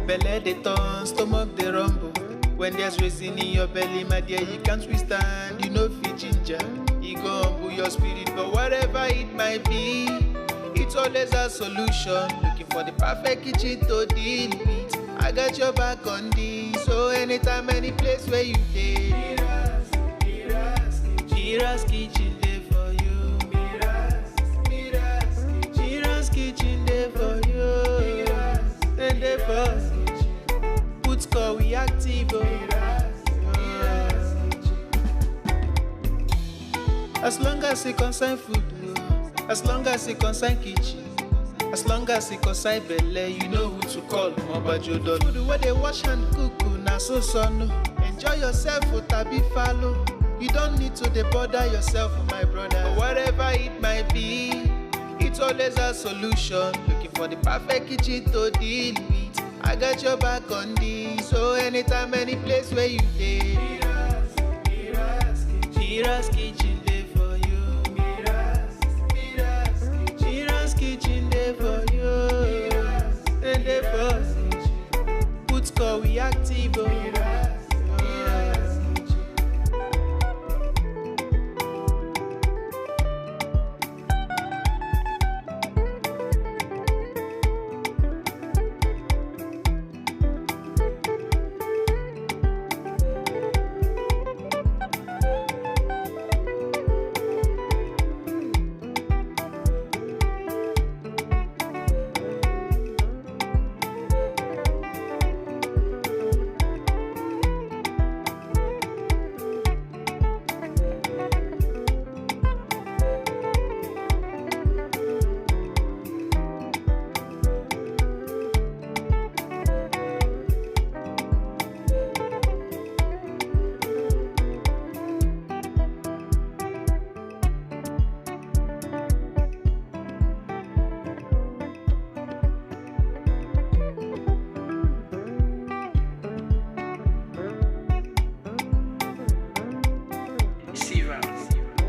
Belle dey turn, stomach dey rumble. When there's reason in your belly, my dear, you can't withstand. You know fit ginger, e go humble your spirit. But whatever it might be, it's always a solution. Looking for the perfect kitchen to deal with. I got your back on this. So anytime, any place where you dey, Mira's kitchen dey for you. Mira's kitchen dey for you. And dey for put score we active. As long as it concern food, as long as it concern kitchen, as long as it concern belle, you know who to call. Mobajodo. Food where they wash and cook, na so no. Enjoy yourself, tabi follow. You don't need to bother yourself, my brother. But whatever it might be, it's always a solution. Looking for the perfect kitchen to deal with. I got your back on this. So anytime, any place where you dey, Mira's kitchen dey for you. Mira's kitchen dey for you. And dey for put score we active.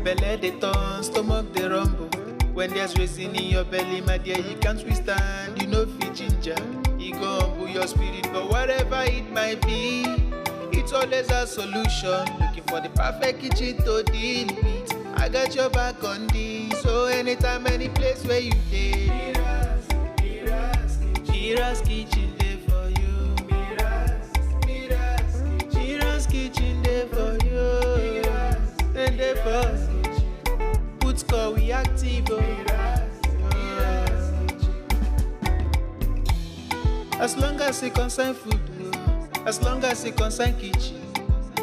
Belle dey turn, stomach dey rumble. When there's reason in your belly, my dear, you can't withstand. You know fit ginger, e go humble your spirit. But whatever it might be, it's always a solution. Looking for the perfect kitchen to deal with. I got your back on this. So anytime, any place where you dey, Mira's kitchen dey for you. Mira's kitchen dey for you. And dey for put score we active. As long as it concern food, as long as it concern kitchen,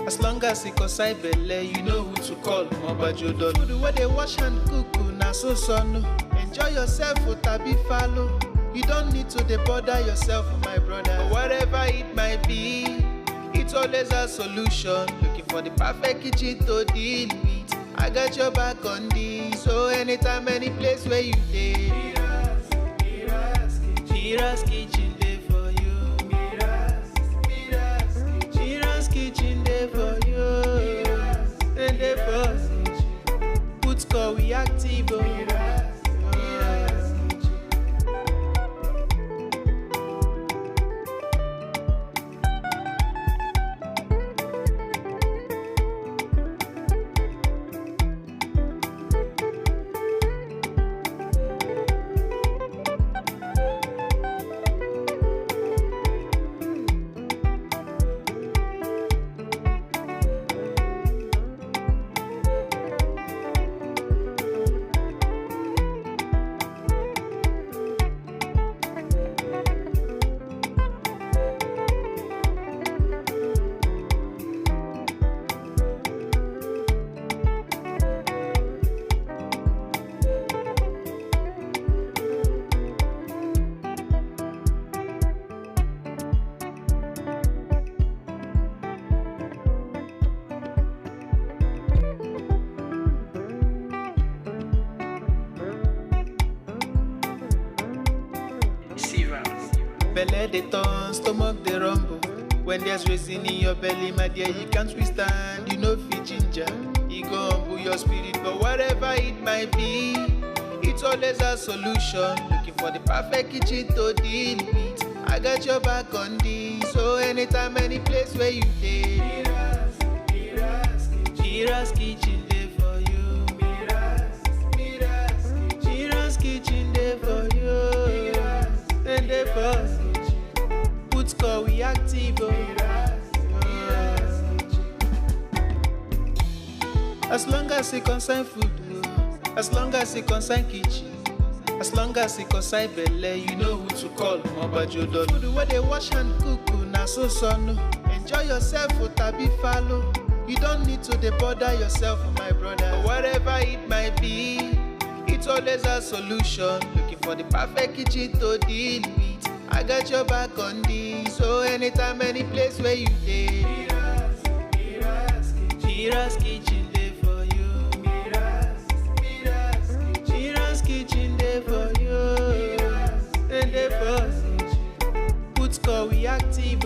as long as it concern belle, you know who to call. Mobajodo. Food where they wash and cook, na so no. Enjoy yourself, tabi follow. You don't need to bother yourself, my brother. But whatever it might be, it's always a solution. Looking for the perfect kitchen to deal with. I got your back on this. So anytime, any place where you dey, Mira's kitchen dey for you. Mira's kitchen dey for you. And dey for put score we active. Belle dey turn, stomach dey rumble. When there's reason in your belly, my dear, you can't withstand. You know fit ginger, e go humble your spirit. But whatever it might be, it's always a solution. Looking for the perfect kitchen to deal with. I got your back on this. So anytime, any place where you dey, Mira's kitchen dey for you. Mira's kitchen dey for you. And dey for put call we active. As long as it concern food, as long as it concern kitchen, as long as it concern belle, you know who to call. Mobajodo. Food where they wash and cook, na so son. Enjoy yourself, tabi follow. You don't need to bother yourself, my brother. Whatever it might be, it's always a solution. Looking for the perfect kitchen to deal with. I got your back on this. So anytime, any place where you dey, Mira's kitchen dey for you. Mira's kitchen dey for you. And dey for put call we active.